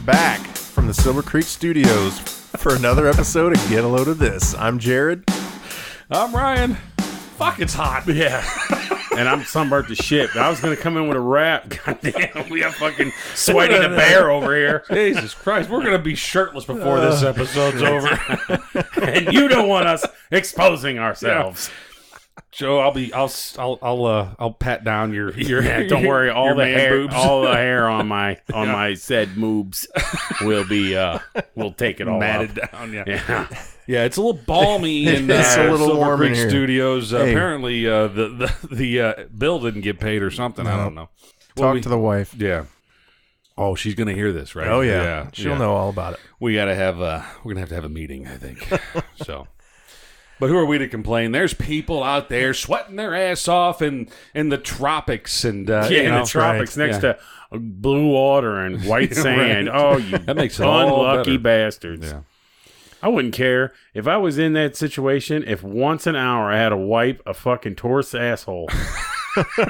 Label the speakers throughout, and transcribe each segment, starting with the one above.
Speaker 1: back from the Silver Creek Studios for another episode of Get a Load of This. I'm Jared.
Speaker 2: I'm Ryan. Fuck, it's hot.
Speaker 3: Yeah. And I'm sunburnt to shit, but I was going to come in with a rap. Goddamn, we have fucking Sweaty the Bear over here.
Speaker 2: Jesus Christ, we're going to be shirtless before this episode's over.
Speaker 3: And you don't want us exposing ourselves.
Speaker 2: Yeah. Joe, I'll pat down your
Speaker 3: Don't worry, all
Speaker 2: your
Speaker 3: the
Speaker 2: man
Speaker 3: hair,
Speaker 2: boobs.
Speaker 3: all the hair on my said moobs will be we'll take it all
Speaker 2: matted
Speaker 3: up.
Speaker 2: down.
Speaker 3: Yeah.
Speaker 2: Yeah, it's a little balmy in
Speaker 1: It's a little
Speaker 2: Silver
Speaker 1: warm in
Speaker 2: Creek
Speaker 1: here.
Speaker 2: Studios.
Speaker 1: Hey.
Speaker 2: Apparently, the bill didn't get paid or something. I don't know.
Speaker 1: Talk to the wife.
Speaker 2: Yeah. Oh, she's gonna hear this, right?
Speaker 1: Oh, yeah. She'll know all about it.
Speaker 2: We gotta have we're gonna have to have a meeting, I think. So, but who are we to complain? There's people out there sweating their ass off in the tropics and
Speaker 3: Yeah,
Speaker 2: you
Speaker 3: in
Speaker 2: know,
Speaker 3: the tropics
Speaker 2: right.
Speaker 3: next to blue water and white sand.
Speaker 2: Right.
Speaker 3: Oh, you
Speaker 2: That makes it all
Speaker 3: unlucky
Speaker 2: better.
Speaker 3: bastards.
Speaker 2: Yeah.
Speaker 3: I wouldn't care if I was in that situation. If once an hour I had to wipe a fucking tourist asshole,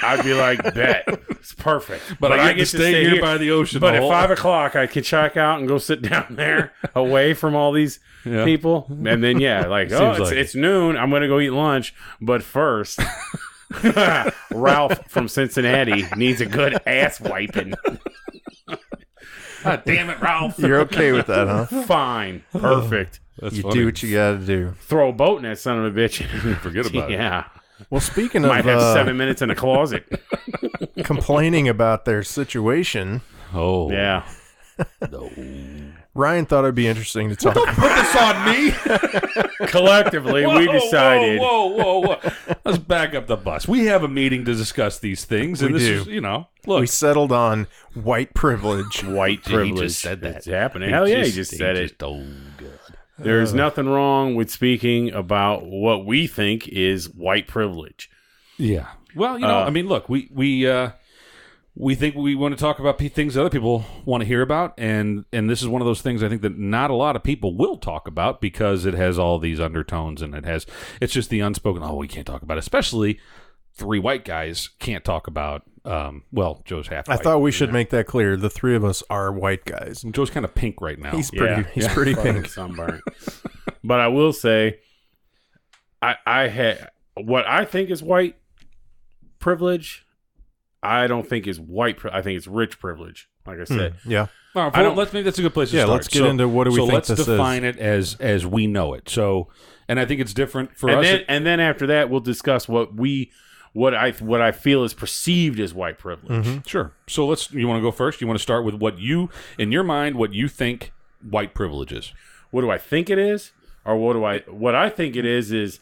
Speaker 3: I'd be like, bet. It's perfect.
Speaker 2: But I get to stay here by the ocean.
Speaker 3: But
Speaker 2: the
Speaker 3: at
Speaker 2: whole-
Speaker 3: 5 o'clock, I can check out and go sit down there away from all these people. And then, it's noon. I'm going to go eat lunch. But first, Ralph from Cincinnati needs a good ass wiping.
Speaker 2: God damn it, Ralph.
Speaker 1: You're okay with that, huh?
Speaker 3: Fine. Perfect.
Speaker 2: That's
Speaker 1: You
Speaker 2: funny.
Speaker 1: do what you got to do.
Speaker 3: Throw a boat in that son of a bitch.
Speaker 2: Forget about it.
Speaker 3: Yeah.
Speaker 1: Well, speaking
Speaker 3: Might have
Speaker 1: of
Speaker 3: 7 minutes in a closet.
Speaker 1: complaining about their situation,
Speaker 2: Oh.
Speaker 3: Yeah.
Speaker 2: No.
Speaker 1: Ryan thought it'd be interesting to talk.
Speaker 2: Put this on me.
Speaker 3: Collectively, we decided.
Speaker 2: Whoa. Let's back up the bus. We have a meeting to discuss these things. And
Speaker 1: We
Speaker 2: this
Speaker 1: do.
Speaker 2: is, look.
Speaker 1: We settled on white privilege.
Speaker 3: White
Speaker 2: He
Speaker 3: privilege.
Speaker 2: just said that.
Speaker 3: It's happening. Hell yeah, he just said it.
Speaker 2: Oh, good.
Speaker 3: There's nothing wrong with speaking about what we think is white privilege.
Speaker 2: Yeah. Well, I mean, look, we think we want to talk about things that other people want to hear about, and this is one of those things I think that not a lot of people will talk about because it has all these undertones and it's just the unspoken. Oh, we can't talk about it, especially three white guys can't talk about. Joe's half white.
Speaker 1: I thought we should make that clear. The three of us are white guys.
Speaker 2: Joe's kind of pink right now.
Speaker 1: He's pretty pink.
Speaker 3: Sunburnt. But I will say, I had what I think is white privilege. I don't think is white. I think it's rich privilege. Like I said,
Speaker 1: Yeah.
Speaker 2: All right, maybe that's a good place to start.
Speaker 1: Let's get into what do we think
Speaker 2: let's
Speaker 1: this is.
Speaker 2: define it as we know it. So, and I think it's different for us.
Speaker 3: and then after that, we'll discuss what I feel is perceived as white privilege.
Speaker 2: Sure. So you want to go first? You want to start with what you, in your mind, what you think white privilege is?
Speaker 3: What do I think it is? Or what I think it is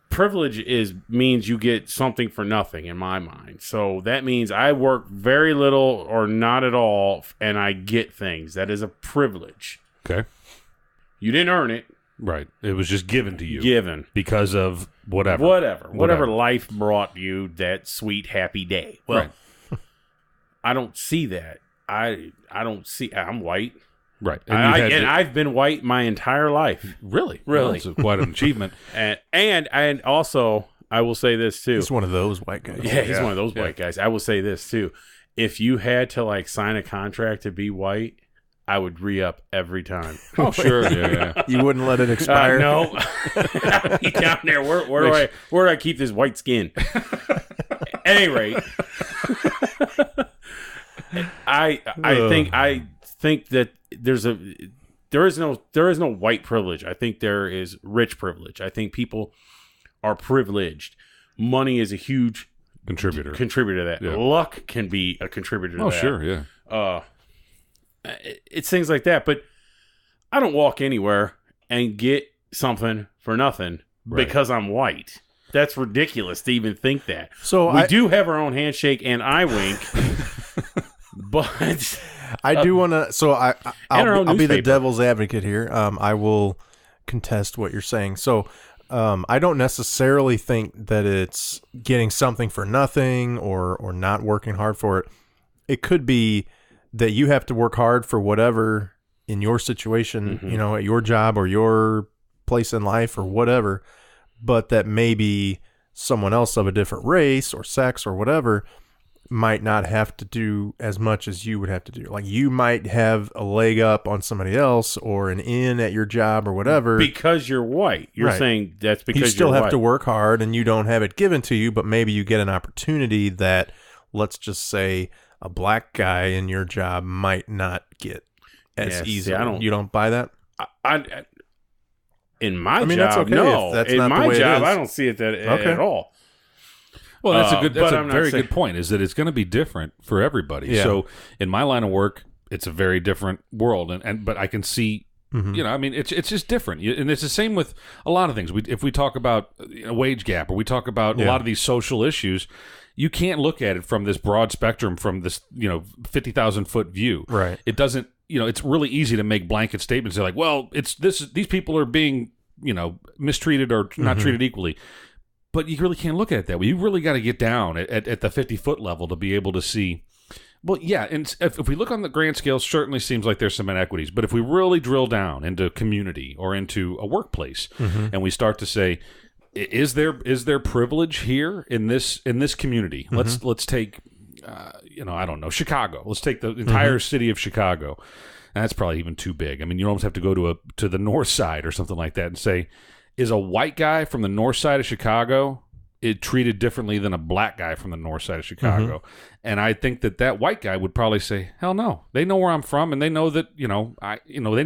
Speaker 3: privilege means you get something for nothing in my mind. So that means I work very little or not at all and I get things. That is a privilege.
Speaker 2: Okay.
Speaker 3: You didn't earn it.
Speaker 2: Right. It was just given to you.
Speaker 3: Given.
Speaker 2: Because of whatever.
Speaker 3: Whatever life brought you that sweet, happy day. Well,
Speaker 2: Right.
Speaker 3: I don't see that. I don't see. I'm white.
Speaker 2: Right.
Speaker 3: I've been white my entire life.
Speaker 2: Really?
Speaker 3: Really.
Speaker 2: Well, that's quite an achievement.
Speaker 3: And also, I will say this too.
Speaker 1: He's one of those white guys.
Speaker 3: Yeah, he's one of those white guys. I will say this too. If you had to sign a contract to be white, I would re-up every time.
Speaker 2: Oh, sure. Yeah.
Speaker 1: You wouldn't let it expire?
Speaker 3: No. I'd be down there. Where do I keep this white skin? At any rate, I think that there is no white privilege. I think there is rich privilege. I think people are privileged. Money is a huge
Speaker 2: Contributor
Speaker 3: to that.
Speaker 2: Yeah.
Speaker 3: Luck can be a contributor to that.
Speaker 2: Oh, sure. Yeah.
Speaker 3: It's things like that. But I don't walk anywhere and get something for nothing because I'm white. That's ridiculous to even think that.
Speaker 1: So
Speaker 3: we do have our own handshake and eye wink, but
Speaker 1: I do want to. So
Speaker 3: our
Speaker 1: I'll
Speaker 3: own
Speaker 1: be the
Speaker 3: newspaper.
Speaker 1: devil's advocate here. I will contest what you're saying. So I don't necessarily think that it's getting something for nothing or not working hard for it. It could be that you have to work hard for whatever in your situation, at your job or your place in life or whatever, but that maybe someone else of a different race or sex or whatever might not have to do as much as you would have to do. Like you might have a leg up on somebody else or an in at your job or whatever.
Speaker 3: Because you're white. You're saying that's because
Speaker 1: you still
Speaker 3: you're
Speaker 1: have
Speaker 3: white.
Speaker 1: to work hard and you don't have it given to you, but maybe you get an opportunity that, let's just say, a black guy in your job might not get as easy. You don't buy that?
Speaker 3: In my job,
Speaker 1: that's okay
Speaker 3: no.
Speaker 1: if that's
Speaker 3: in
Speaker 1: not
Speaker 3: my
Speaker 1: the way
Speaker 3: job,
Speaker 1: it is.
Speaker 3: I don't see it at all.
Speaker 2: Well, that's a very
Speaker 3: saying-
Speaker 2: good point. Is that it's going to be different for everybody.
Speaker 1: Yeah.
Speaker 2: So in my line of work, it's a very different world, but I can see, it's just different, and it's the same with a lot of things. If we talk about a wage gap, or we talk about a lot of these social issues, you can't look at it from this broad spectrum, from this 50,000 foot view.
Speaker 1: Right.
Speaker 2: It doesn't. It's really easy to make blanket statements. They're like, well, it's this. These people are being mistreated or not treated equally. But you really can't look at it that way. You really got to get down at the 50-foot level to be able to see. Well, yeah, and if we look on the grand scale, certainly seems like there's some inequities. But if we really drill down into community or into a workplace, and we start to say, is there privilege here in this community? Let's take, I don't know, Chicago. Let's take the entire city of Chicago. And that's probably even too big. I mean, you almost have to go to the north side or something like that and say, is a white guy from the north side of Chicago treated differently than a black guy from the north side of Chicago? And I think that white guy would probably say, hell no. They know where I'm from, and they know that, they know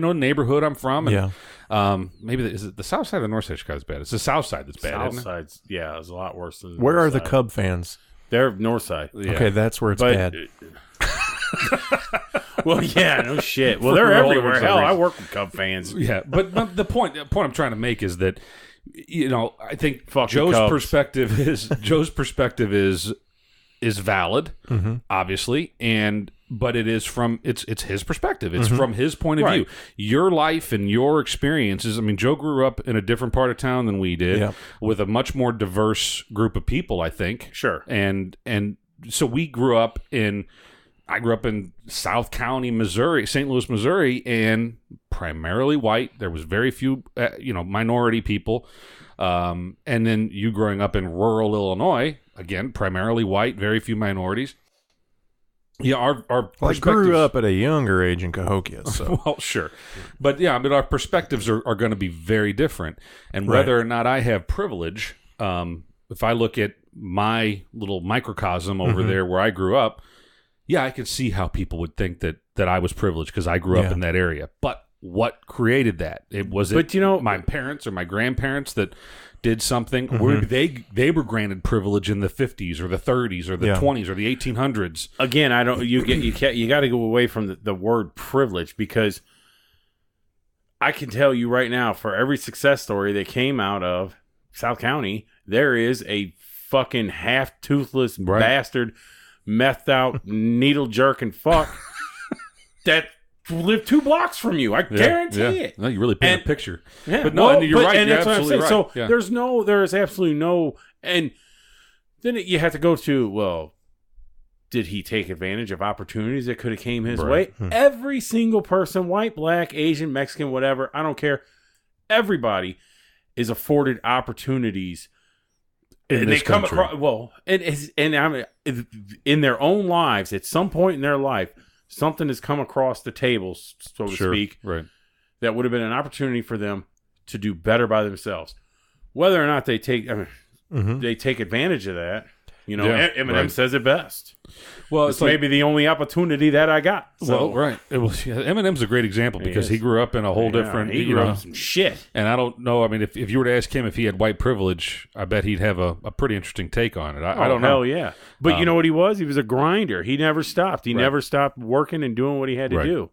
Speaker 2: the neighborhood I'm from. And, maybe is it the south side or the north side of Chicago is bad? It's the south side that's bad,
Speaker 3: South
Speaker 2: isn't it?
Speaker 3: side's, it's a lot worse than the
Speaker 1: Where
Speaker 3: north
Speaker 1: are the
Speaker 3: side.
Speaker 1: Cub fans?
Speaker 3: They're north side.
Speaker 2: Yeah.
Speaker 1: Okay, that's where it's bad.
Speaker 3: Well, yeah, no shit. Well, they're
Speaker 2: For all
Speaker 3: everywhere.
Speaker 2: different
Speaker 3: Hell, I
Speaker 2: reasons.
Speaker 3: work with Cub fans.
Speaker 2: Yeah, but the point I'm trying to make is that I think
Speaker 3: Fuck the
Speaker 2: Joe's
Speaker 3: Cubs.
Speaker 2: perspective is valid, obviously, but it is from it's his perspective. It's from his point of view. Your life and your experiences. I mean, Joe grew up in a different part of town than we did, with a much more diverse group of people, I think.
Speaker 3: Sure.
Speaker 2: And so I grew up in South County, Missouri, St. Louis, Missouri, and primarily white. There was very few, minority people. And then you growing up in rural Illinois, again, primarily white, very few minorities. Yeah, our
Speaker 1: I
Speaker 2: perspectives
Speaker 1: grew up at a younger age in Cahokia, so
Speaker 2: well, sure, but yeah, our perspectives are going to be very different, and whether or not I have privilege, if I look at my little microcosm over there where I grew up. Yeah, I could see how people would think that I was privileged because I grew up in that area. But what created that? Was it my parents or my grandparents that did something? Or they were granted privilege in the 50s or the 30s or the 20s or the 1800s.
Speaker 3: Again, I don't. You got to go away from the word privilege, because I can tell you right now, for every success story that came out of South County, there is a fucking half toothless bastard, methed out, needle jerking fuck that lived 2 blocks from you. I guarantee it.
Speaker 2: No, you really paint a picture.
Speaker 3: Yeah,
Speaker 2: but no, you're right.
Speaker 3: And
Speaker 2: You're
Speaker 3: that's what I'm
Speaker 2: absolutely
Speaker 3: saying.
Speaker 2: right.
Speaker 3: So there is absolutely no, and then you have to go to, well, did he take advantage of opportunities that could have came his way? Every single person, white, black, Asian, Mexican, whatever, I don't care. Everybody is afforded opportunities. And they come across in their own lives, at some point in their life, something has come across the table, so to speak, that would have been an opportunity for them to do better by themselves. Whether or not they take advantage of that, Eminem says it best.
Speaker 2: Well,
Speaker 3: it's maybe the only opportunity that I got. So.
Speaker 2: Well, Eminem's a great example because he grew up in a whole different.
Speaker 3: He grew up in some shit.
Speaker 2: And I don't know. I mean, if you were to ask him if he had white privilege, I bet he'd have a pretty interesting take on it. I don't know.
Speaker 3: Hell yeah. But you know what he was? He was a grinder. He never stopped. He never stopped working and doing what he had to do.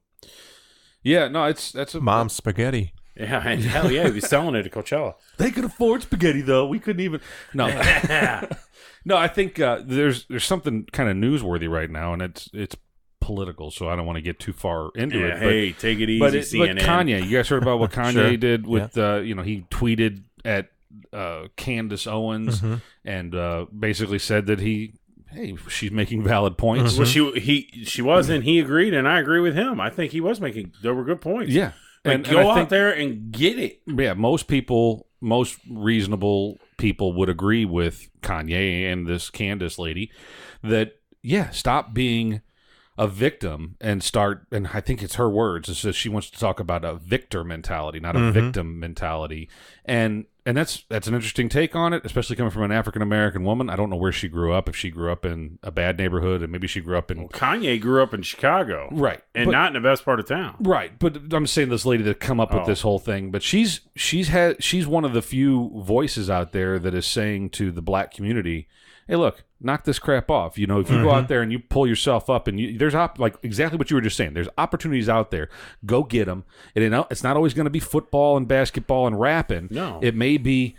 Speaker 2: Yeah, no, that's a
Speaker 1: mom's spaghetti.
Speaker 3: Yeah, and hell yeah, he was selling it at Coachella.
Speaker 2: They could afford spaghetti though. We couldn't even. No, no. I think there's something kind of newsworthy right now, and it's political, so I don't want to get too far into it.
Speaker 3: Hey, take it easy,
Speaker 2: but
Speaker 3: CNN.
Speaker 2: Kanye, you guys heard about what Kanye did with he tweeted at Candace Owens and basically said that she's making valid points.
Speaker 3: Well, she was, and he agreed, and I agree with him. I think he was making. There were good points.
Speaker 2: Yeah.
Speaker 3: And go out there and get it.
Speaker 2: Yeah, most reasonable people would agree with Kanye and this Candace lady that, stop being a victim and start, and I think it's her words, is that she wants to talk about a victor mentality, not a victim mentality. And that's an interesting take on it, especially coming from an African-American woman. I don't know where she grew up, if she grew up in a bad neighborhood, and maybe she grew up in...
Speaker 3: Well, Kanye grew up in Chicago.
Speaker 2: Right.
Speaker 3: And not in the best part of town.
Speaker 2: Right. But I'm saying this lady that come up with this whole thing, but she's one of the few voices out there that is saying to the black community, hey, look, knock this crap off. You know, if you go out there and you pull yourself up, and there's like exactly what you were just saying. There's opportunities out there. Go get them. It's not always going to be football and basketball and rapping.
Speaker 3: No,
Speaker 2: it may be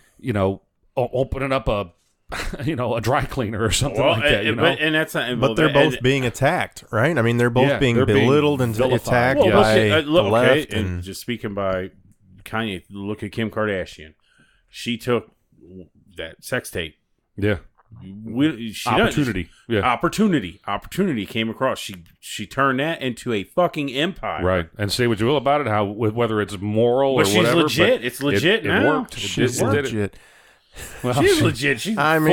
Speaker 2: opening up a a dry cleaner or something like that.
Speaker 3: And that's not,
Speaker 1: but they're both being attacked, right? I mean, they're both being belittled and attacked by the left.
Speaker 3: And just speaking by Kanye, look at Kim Kardashian. She took that sex tape.
Speaker 2: Yeah.
Speaker 3: Opportunity came across. She turned that into a fucking empire,
Speaker 2: right? And say what you will about it, whether it's moral or
Speaker 3: she's
Speaker 2: whatever.
Speaker 3: Legit. It's legit.
Speaker 2: It worked.
Speaker 1: She's legit.
Speaker 3: Well, she's legit. She has her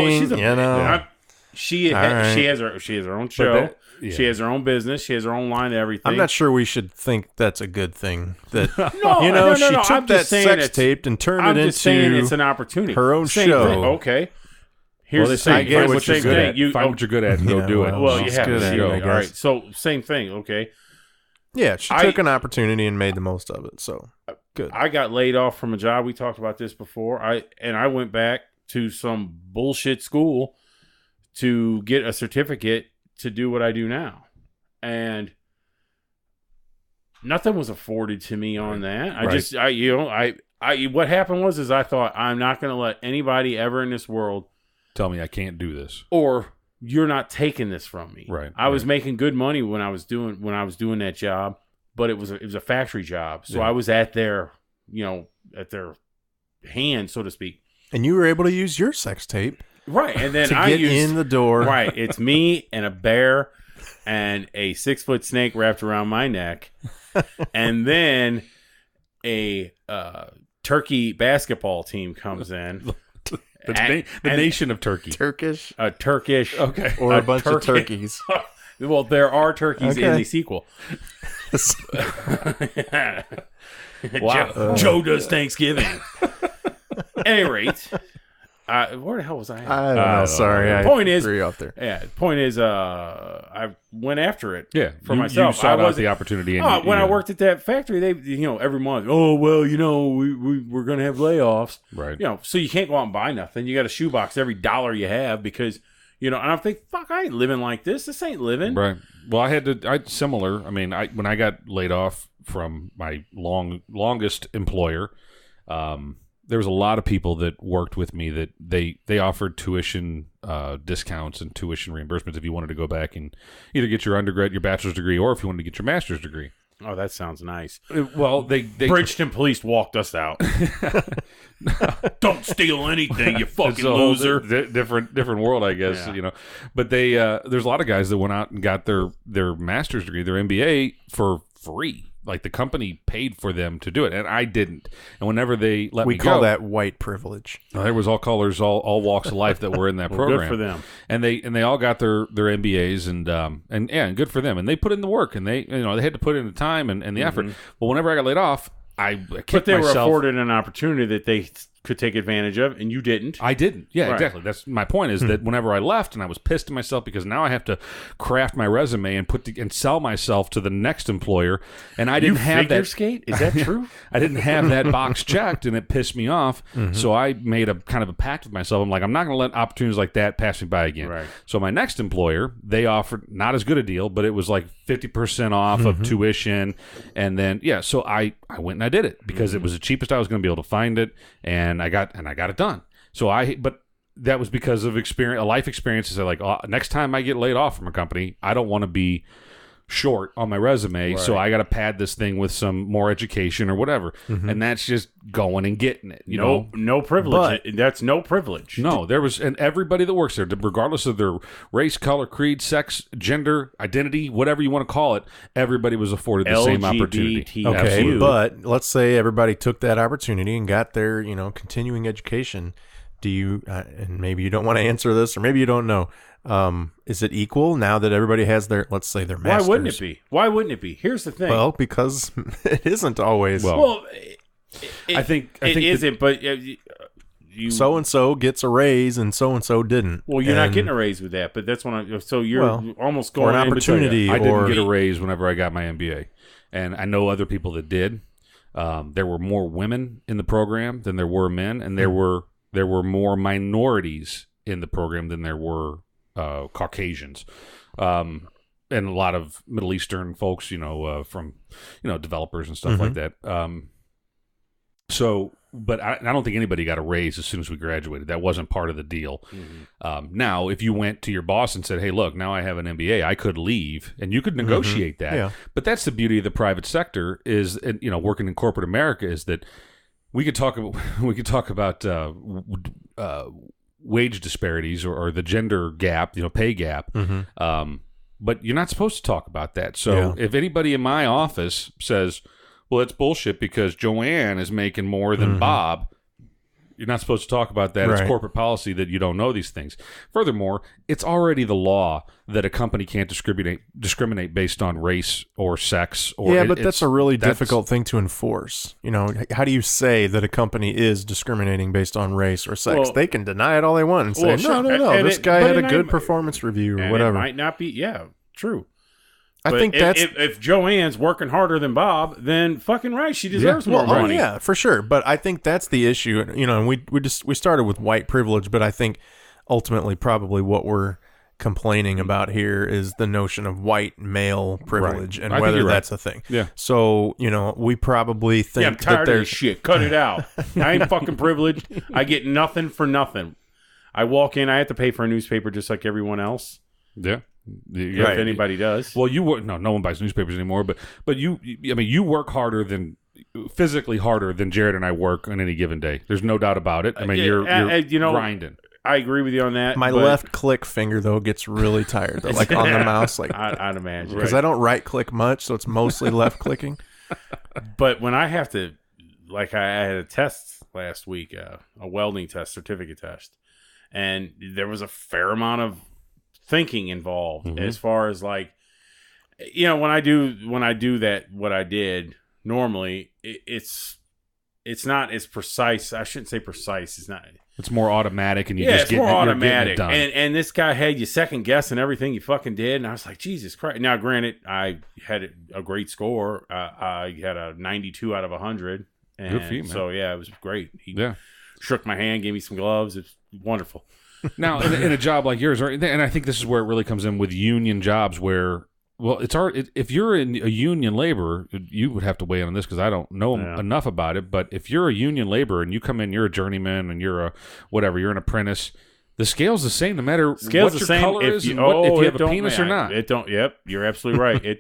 Speaker 3: own show. She has her own business. She has her own line. Everything.
Speaker 1: I'm not sure we should think that's a good thing. That
Speaker 3: no,
Speaker 1: she took that sex tape and turned it into
Speaker 3: it's an opportunity.
Speaker 1: Her own show.
Speaker 3: Okay. Here's the same
Speaker 2: thing. What you're good at. Find what you're good at and go do it.
Speaker 3: Well, you have to. All right. So same thing. Okay.
Speaker 1: Yeah, she took an opportunity and made the most of it. So good.
Speaker 3: I got laid off from a job. We talked about this before. I went back to some bullshit school to get a certificate to do what I do now, and nothing was afforded to me on that. What happened was I thought, I'm not going to let anybody ever in this world
Speaker 2: tell me I can't do this,
Speaker 3: or you're not taking this from me.
Speaker 2: Right.
Speaker 3: I was making good money when I was doing that job, but it was a factory job, so I was at their hand, so to speak.
Speaker 1: And you were able to use your sex tape,
Speaker 3: right? And then
Speaker 1: to get in the door,
Speaker 3: right? It's me and a bear and a 6-foot snake wrapped around my neck, and then a turkey basketball team comes in.
Speaker 2: The nation of Turkey.
Speaker 1: Turkish?
Speaker 3: A Turkish.
Speaker 2: Okay.
Speaker 1: Or a bunch of turkeys.
Speaker 3: Well, there are turkeys in the sequel.
Speaker 2: Wow.
Speaker 3: Joe does Thanksgiving. At any rate, where the hell was I at?
Speaker 1: I don't know. Sorry.
Speaker 3: Point is,
Speaker 1: off there.
Speaker 3: Yeah. Point is, I went after it.
Speaker 2: Yeah,
Speaker 3: for myself.
Speaker 2: You sought out the opportunity. And
Speaker 3: when I worked at that factory, they, every month, we're going to have layoffs.
Speaker 2: Right.
Speaker 3: So you can't go out and buy nothing. You got to shoebox every dollar you have because, and I'm thinking, fuck, I ain't living like this. This ain't living.
Speaker 2: Right. Well, similar. I mean, when I got laid off from my longest employer, there was a lot of people that worked with me that they offered tuition discounts and tuition reimbursements if you wanted to go back and either get your your bachelor's degree, or if you wanted to get your master's degree.
Speaker 3: Oh, that sounds nice.
Speaker 2: Well, they
Speaker 3: Bridgeton police walked us out. Don't steal anything, you fucking loser.
Speaker 2: Different world, I guess.
Speaker 3: Yeah.
Speaker 2: But there's a lot of guys that went out and got their master's degree, their MBA for free. Like the company paid for them to do it, and I didn't. And whenever they let me go,
Speaker 1: we call that white privilege.
Speaker 2: There was all colors, all walks of life that were in that program.
Speaker 3: Good for them.
Speaker 2: And they all got their MBAs, and good for them. And they put in the work, and they had to put in the time and the effort. But whenever I got laid off, I kicked myself.
Speaker 3: But they were afforded an opportunity that they could take advantage of, and you didn't.
Speaker 2: I didn't. Yeah,
Speaker 3: right.
Speaker 2: Exactly. That's my point. Is that whenever I left, and I was pissed at myself because now I have to craft my resume and sell myself to the next employer, and I didn't have that.
Speaker 3: Skate? Is that true?
Speaker 2: I didn't have that box checked, and it pissed me off. So I made a kind of a pact with myself. I'm like, I'm not going to let opportunities like that pass me by again.
Speaker 3: Right.
Speaker 2: So my next employer, they offered not as good a deal, but it was like 50% off of tuition, and then so I went and I did it because it was the cheapest I was going to be able to find it, and I got it done. So but that was because of experience, a life experience. Is like, next time I get laid off from a company, I don't want to be short on my resume,
Speaker 3: right.
Speaker 2: So I got to pad this thing with some more education or whatever, and that's just going and getting it.
Speaker 3: No privilege. That's no privilege.
Speaker 2: No, there was, and everybody that works there, regardless of their race, color, creed, sex, gender, identity, whatever you want to call it, everybody was afforded the same opportunity.
Speaker 1: Okay,
Speaker 2: Absolutely.
Speaker 1: But let's say everybody took that opportunity and got their continuing education. Do you? And maybe you don't want to answer this, or maybe you don't know. Is it equal now that everybody has their, let's say, their masters?
Speaker 3: Why wouldn't it be? Here's the thing.
Speaker 1: Well, because it isn't always.
Speaker 2: I think
Speaker 3: it isn't, but
Speaker 1: so and so gets a raise and so didn't.
Speaker 3: Well, you're not getting a raise with that, but that's when you're almost going
Speaker 1: for an opportunity.
Speaker 2: I didn't get a raise whenever I got my MBA, and I know other people that did. There were more women in the program than there were men, and there were more minorities in the program than there were Caucasians, and a lot of Middle Eastern folks, from developers and stuff like that. But I don't think anybody got a raise as soon as we graduated. That wasn't part of the deal. Now, if you went to your boss and said, "Hey, look, now I have an MBA, I could leave," and you could negotiate that.
Speaker 1: Yeah.
Speaker 2: But that's the beauty of the private sector is, working in corporate America, is that we could talk about wage disparities or the gender gap, pay gap. But you're not supposed to talk about that. So if anybody in my office says, well, it's bullshit because Joanne is making more than Bob, you're not supposed to talk about that. Right. It's corporate policy that you don't know these things. Furthermore, it's already the law that a company can't discriminate based on race or sex.
Speaker 1: But that's a really difficult thing to enforce. How do you say that a company is discriminating based on race or sex? They can deny it all they want and say, no, this guy had a good performance review or whatever.
Speaker 3: It might not be, true.
Speaker 1: I think that's
Speaker 3: if Joanne's working harder than Bob, then fucking right, she deserves more money.
Speaker 1: Oh, yeah, for sure. But I think that's the issue. And we started with white privilege, but I think ultimately probably what we're complaining about here is the notion of white male privilege and whether that's a thing.
Speaker 2: Yeah.
Speaker 1: So we probably think
Speaker 3: I'm tired of this shit. Cut it out. I ain't fucking privileged. I get nothing for nothing. I walk in, I have to pay for a newspaper just like everyone else.
Speaker 2: Yeah.
Speaker 3: If anybody does.
Speaker 2: Well, you work. No one buys newspapers anymore. But you work physically harder than Jared and I work on any given day. There's no doubt about it. I mean, you're grinding.
Speaker 3: I agree with you on that.
Speaker 1: My left click finger though gets really tired though, like on the mouse, like
Speaker 3: I'd imagine
Speaker 1: because I don't right click much, so it's mostly left clicking.
Speaker 3: But when I have to, like, I had a test last week, a welding test, certificate test, and there was a fair amount of thinking involved as far as when I do that, what I did normally, it's not as precise. I shouldn't say precise.
Speaker 2: It's more automatic, and
Speaker 3: it's more automatic. And this guy had you second guessing everything you fucking did, and I was like, Jesus Christ. Now, granted, I had a great score. I had a 92 out of 100. And
Speaker 2: good for you, man.
Speaker 3: So it was great. He shook my hand, gave me some gloves. It's wonderful.
Speaker 2: Now, in a job like yours, and I think this is where it really comes in with union jobs where, well, if you're in a union laborer, you would have to weigh in on this because I don't know enough about it, but if you're a union laborer and you come in, you're a journeyman and you're you're an apprentice, the scale's the same no matter what your color is and if you have a penis or not.
Speaker 3: Yep, you're absolutely right.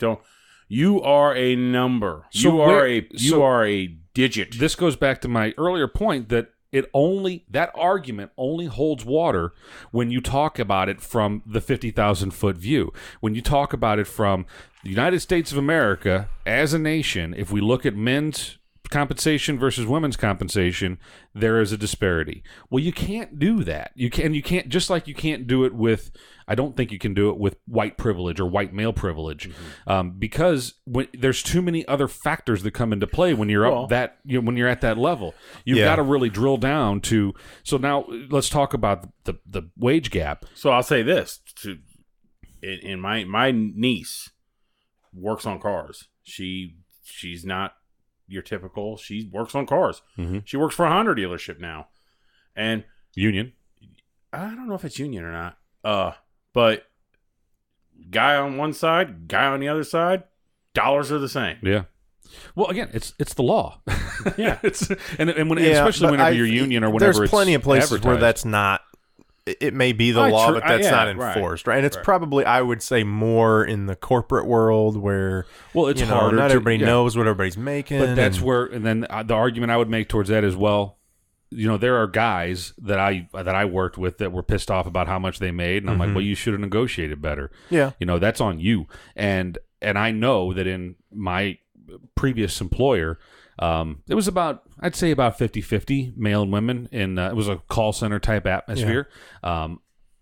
Speaker 3: You are a number. You are a digit.
Speaker 2: This goes back to my earlier point that that argument only holds water when you talk about it from the 50,000-foot view. When you talk about it from the United States of America as a nation, if we look at men's compensation versus women's compensation, there is a disparity. Well, you can't do that. You can't just like you can't do it with. I don't think you can do it with white privilege or white male privilege, because there's too many other factors that come into play when you're when you're at that level. You've got to really drill down to. So now let's talk about the wage gap.
Speaker 3: So I'll say this: in my niece works on cars. She's not your typical. She works on cars. Mm-hmm. She works for a Honda dealership now, and
Speaker 2: union.
Speaker 3: I don't know if it's union or not. But guy on one side, guy on the other side, dollars are the same.
Speaker 2: Yeah. Well, again, it's the law.
Speaker 3: Yeah.
Speaker 2: Especially whenever you're union or whenever
Speaker 1: there's plenty of places where that's not. It may be the law, but that's not enforced, right? And it's probably, I would say, more in the corporate world where
Speaker 2: it's harder.
Speaker 1: Not everybody knows what everybody's making.
Speaker 2: But that's where, and then the argument I would make towards that is, well, there are guys that I worked with that were pissed off about how much they made, and I'm like, well, you should have negotiated better.
Speaker 1: Yeah,
Speaker 2: that's on you. And I know that in my previous employer, it was I'd say about 50-50 male and women, and it was a call center type atmosphere. Yeah.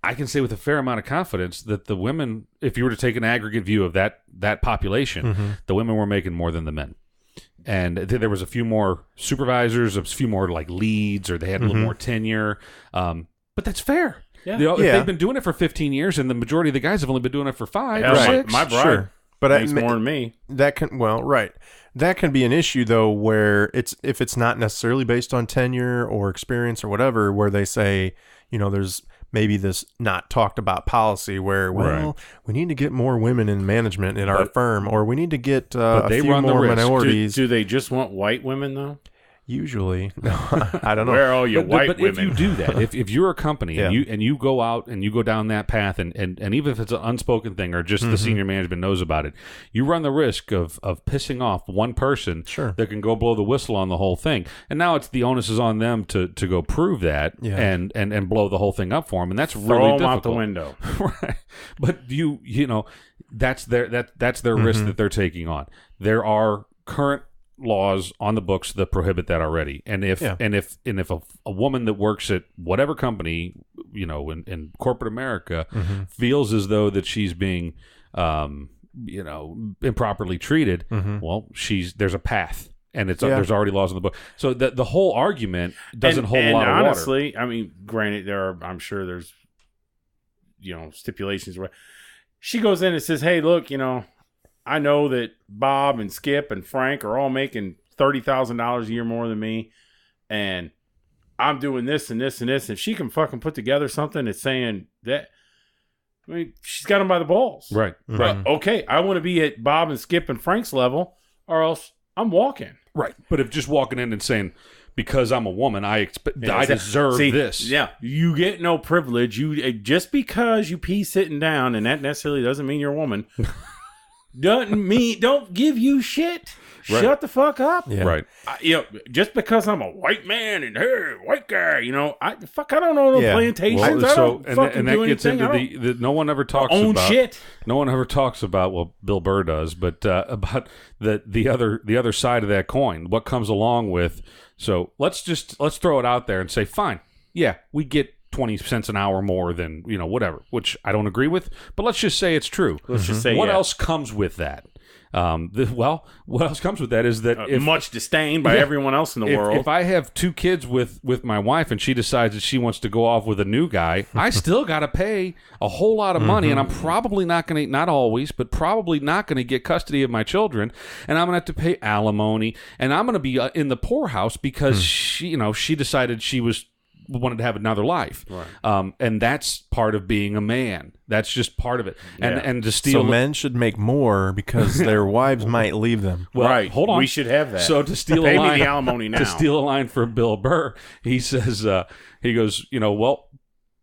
Speaker 2: I can say with a fair amount of confidence that the women, if you were to take an aggregate view of that population, the women were making more than the men. And there was a few more supervisors, a few more like leads, or they had a little more tenure. But that's fair. Yeah. If they've been doing it for 15 years, and the majority of the guys have only been doing it for 5 or 6.
Speaker 3: My bride makes more than me.
Speaker 1: That can That can be an issue though, where if it's not necessarily based on tenure or experience or whatever, where they say, there's maybe this not talked about policy where, we need to get more women in management in our firm, or we need to get a few more minorities.
Speaker 3: Do they just want white women though?
Speaker 1: Usually, no, I don't know.
Speaker 3: Where are all you white
Speaker 2: but
Speaker 3: women?
Speaker 2: If you do that, if you're a company and you go out and you go down that path, and even if it's an unspoken thing or just the senior management knows about it, you run the risk of pissing off one person that can go blow the whistle on the whole thing. And now it's the onus is on them to go prove that and blow the whole thing up for them, and that's really difficult.
Speaker 3: Throw them out the window,
Speaker 2: right? But that's their risk that they're taking on. There are current laws on the books that prohibit that already, and if a woman that works at whatever company in corporate America feels as though that she's being improperly treated, well, there's a path, and there's already laws on the book, so that the whole argument doesn't hold a lot of
Speaker 3: honestly,
Speaker 2: water.
Speaker 3: I mean, granted, I'm sure there's stipulations where she goes in and says, hey, look, I know that Bob and Skip and Frank are all making $30,000 a year more than me, and I'm doing this and this and this. If she can fucking put together something that's saying that, I mean, she's got them by the balls.
Speaker 2: Right.
Speaker 3: Right. Okay, I want to be at Bob and Skip and Frank's level, or else I'm walking.
Speaker 2: Right. But if just walking in and saying, because I'm a woman, I deserve this.
Speaker 3: Yeah, you get no privilege. Just because you pee sitting down, and that necessarily doesn't mean you're a woman. Don't give you shit. Right. Shut the fuck up.
Speaker 2: Yeah. Right.
Speaker 3: Just because I'm a white man and hey, white guy, I don't know no plantations.
Speaker 2: Well, and that gets into the no one ever talks about
Speaker 3: shit.
Speaker 2: No one ever talks about. Well, Bill Burr does, but about the other side of that coin. What comes along with. So let's throw it out there and say, fine, yeah, we get 20 cents an hour more than, whatever, which I don't agree with, but let's just say it's true.
Speaker 3: Let's just say
Speaker 2: what else comes with that? What else comes with that is that
Speaker 3: much disdain by everyone else in the world.
Speaker 2: If I have 2 kids with my wife and she decides that she wants to go off with a new guy, I still got to pay a whole lot of money, and I'm probably not going to, not always, but probably not going to get custody of my children, and I'm going to have to pay alimony, and I'm going to be in the poorhouse because she decided she wanted to have another life, right. And that's part of being a man. That's just part of it. And to steal,
Speaker 1: so men should make more because their wives might leave them.
Speaker 2: Well,
Speaker 3: right?
Speaker 2: Hold on,
Speaker 3: we should have that.
Speaker 2: So to steal
Speaker 3: pay
Speaker 2: a line,
Speaker 3: me the alimony now.
Speaker 2: To steal a line from Bill Burr, he says, he goes, well,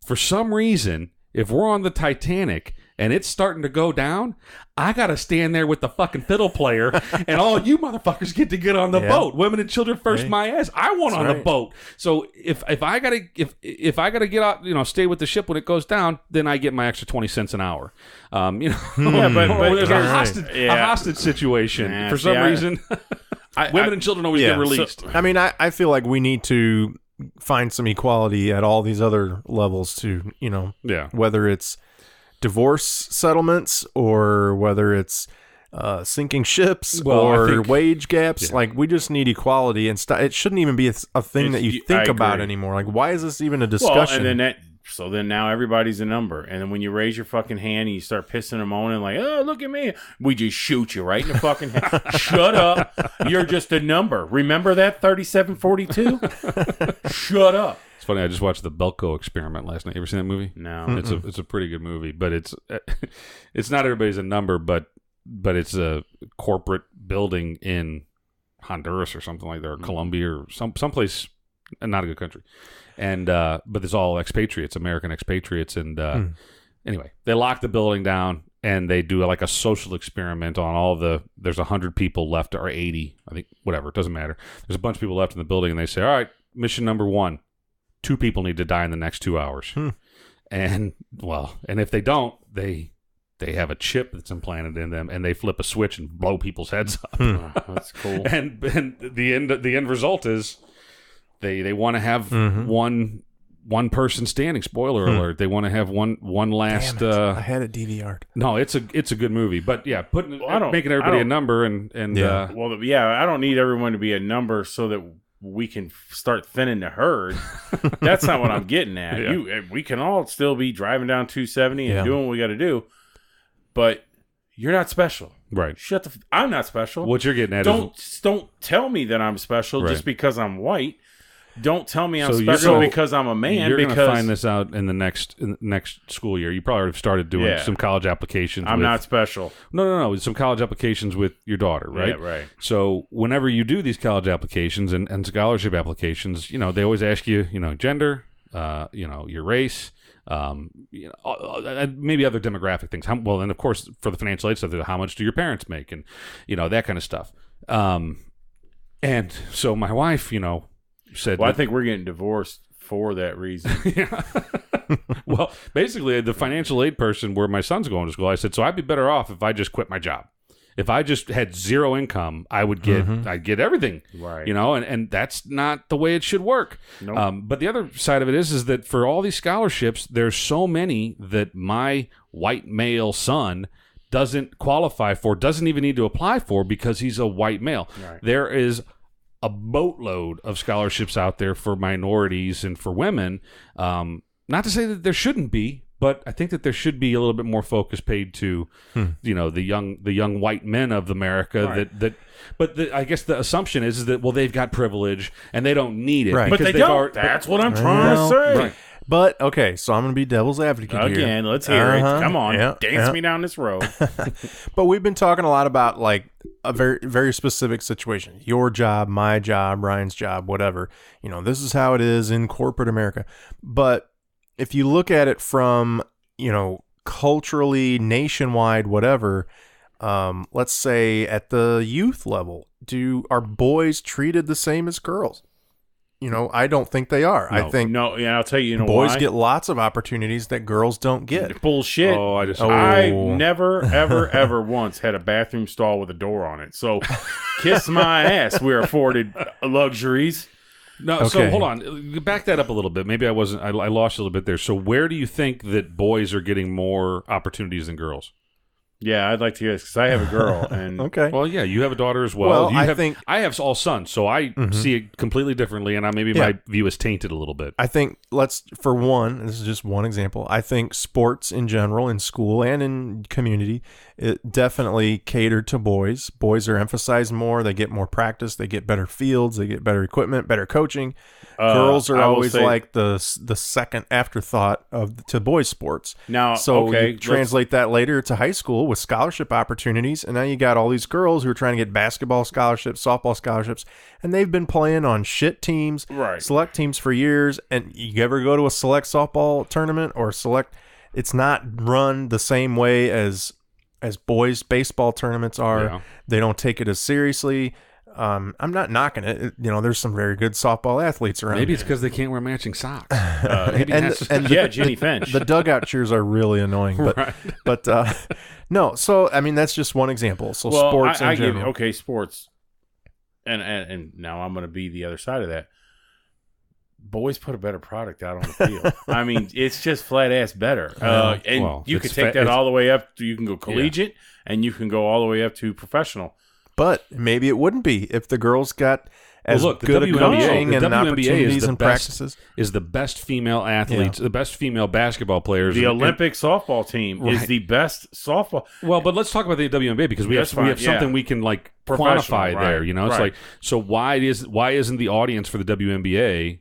Speaker 2: for some reason, if we're on the Titanic and it's starting to go down, I got to stand there with the fucking fiddle player, and all you motherfuckers get to get on the boat. Women and children first, my ass. I want on the boat. So if I gotta get out, stay with the ship when it goes down, then I get my extra 20 cents an hour. But there's a hostage situation for some reason. Women and children always get released.
Speaker 1: So, I feel like we need to find some equality at all these other levels too. Whether it's divorce settlements or whether it's sinking ships or wage gaps, like we just need equality, and it shouldn't even be a thing that you think about anymore. Like, why is this even a discussion?
Speaker 3: Well, and then now everybody's a number, and then when you raise your fucking hand and you start pissing and moaning like, oh, look at me, we just shoot you right in the fucking head. Shut up, you're just a number. Remember that 3742? Shut up.
Speaker 2: It's funny. I just watched the Belko Experiment last night. You ever seen that movie?
Speaker 3: No.
Speaker 2: It's a pretty good movie, but it's not everybody's a number, but it's a corporate building in Honduras or something like that, or Colombia or someplace, not a good country, and but it's all expatriates, American expatriates, and anyway, they lock the building down and they do like a social experiment on there's 100 people left, or 80, I think, whatever, it doesn't matter. There's a bunch of people left in the building, and they say, all right, mission number 1. 2 people need to die in the next 2 hours. And if they don't, they have a chip that's implanted in them, and they flip a switch and blow people's heads up.
Speaker 3: That's cool.
Speaker 2: And the end result is they want to have one one person standing. Spoiler alert. They want to have one last.
Speaker 1: I had it DVR'd.
Speaker 2: No, it's a good movie. But yeah, making everybody a number and
Speaker 1: Yeah.
Speaker 3: I don't need everyone to be a number so that we can start thinning the herd. That's not what I'm getting at.
Speaker 2: Yeah.
Speaker 3: We can all still be driving down 270 and doing what we got to do, but you're not special.
Speaker 2: Right.
Speaker 3: I'm not special.
Speaker 2: What you're getting at
Speaker 3: don't tell me that I'm special just because I'm white. Don't tell me I'm special because I'm a man.
Speaker 2: You're going to find this out in the next school year. You probably have started doing some college applications.
Speaker 3: I'm not special.
Speaker 2: No. Some college applications with your daughter, right?
Speaker 3: Yeah, right.
Speaker 2: So whenever you do these college applications and scholarship applications, they always ask you, gender, your race, maybe other demographic things. And of course, for the financial aid stuff, how much do your parents make, and that kind of stuff. And so my wife, said,
Speaker 3: well, I think we're getting divorced for that reason.
Speaker 2: Yeah. Well, basically, the financial aid person where my son's going to school, I said, so I'd be better off if I just quit my job. If I just had zero income, I'd get everything,
Speaker 3: right?
Speaker 2: And that's not the way it should work.
Speaker 3: Nope.
Speaker 2: But the other side of it is that for all these scholarships, there's so many that my white male son doesn't qualify for, doesn't even need to apply for because he's a white male.
Speaker 3: Right.
Speaker 2: There is a boatload of scholarships out there for minorities and for women. Not to say that there shouldn't be, but I think that there should be a little bit more focus paid to, the young white men of America.
Speaker 3: Right.
Speaker 2: But I guess the assumption is that they've got privilege and they don't need it,
Speaker 1: right?
Speaker 3: But they don't. That's what I'm trying to say.
Speaker 2: Right.
Speaker 1: But okay, so I'm going to be devil's advocate
Speaker 3: again.
Speaker 1: here.
Speaker 3: Let's hear it. Come on, dance me down this road.
Speaker 1: But we've been talking a lot about like a very, very specific situation. Your job, my job, Ryan's job, whatever. This is how it is in corporate America. But if you look at it from, culturally, nationwide, whatever, let's say at the youth level, are boys treated the same as girls? I don't think they are.
Speaker 3: No,
Speaker 1: I think
Speaker 3: I'll tell you,
Speaker 1: boys
Speaker 3: why?
Speaker 1: get lots of opportunities that girls don't get.
Speaker 3: Bullshit. I never, ever, ever once had a bathroom stall with a door on it. So kiss my ass. We're afforded luxuries.
Speaker 2: No,
Speaker 1: okay.
Speaker 2: So hold on. Back that up a little bit. Maybe I wasn't. I lost you a little bit there. So where do you think that boys are getting more opportunities than girls?
Speaker 3: Yeah, I'd like to hear this because I have a girl. And
Speaker 1: okay.
Speaker 2: Well, yeah, you have a daughter as well.
Speaker 1: Well,
Speaker 2: I have all sons, so I see it completely differently, and my view is tainted a little bit.
Speaker 1: I think this is just one example. I think sports in general, in school and in community, it definitely catered to boys. Boys are emphasized more. They get more practice. They get better fields. They get better equipment, better coaching. Girls are always like the second afterthought to boys' sports.
Speaker 3: Now,
Speaker 1: so you translate that later to high school with scholarship opportunities, and now you got all these girls who are trying to get basketball scholarships, softball scholarships, and they've been playing on shit teams, select teams for years. And you ever go to a select softball tournament or select? It's not run the same way as boys' baseball tournaments are. Yeah. They don't take it as seriously. I'm not knocking it. There's some very good softball athletes around.
Speaker 2: Maybe it's because they can't wear matching socks.
Speaker 3: Jenny Finch.
Speaker 1: The dugout cheers are really annoying. But no. So that's just one example. So sports in general.
Speaker 3: Sports, and now I'm going to be the other side of that. Boys put a better product out on the field. It's just flat ass better. You can take that all the way up. You can go collegiate, and you can go all the way up to professional.
Speaker 1: But maybe it wouldn't be if the girls got good a coaching and opportunities and practices.
Speaker 2: Is the best female athletes, the best female basketball players.
Speaker 3: The Olympic softball team is the best softball.
Speaker 2: Well, but let's talk about the WNBA because we have something we can quantify there. It's like, so why isn't the audience for the WNBA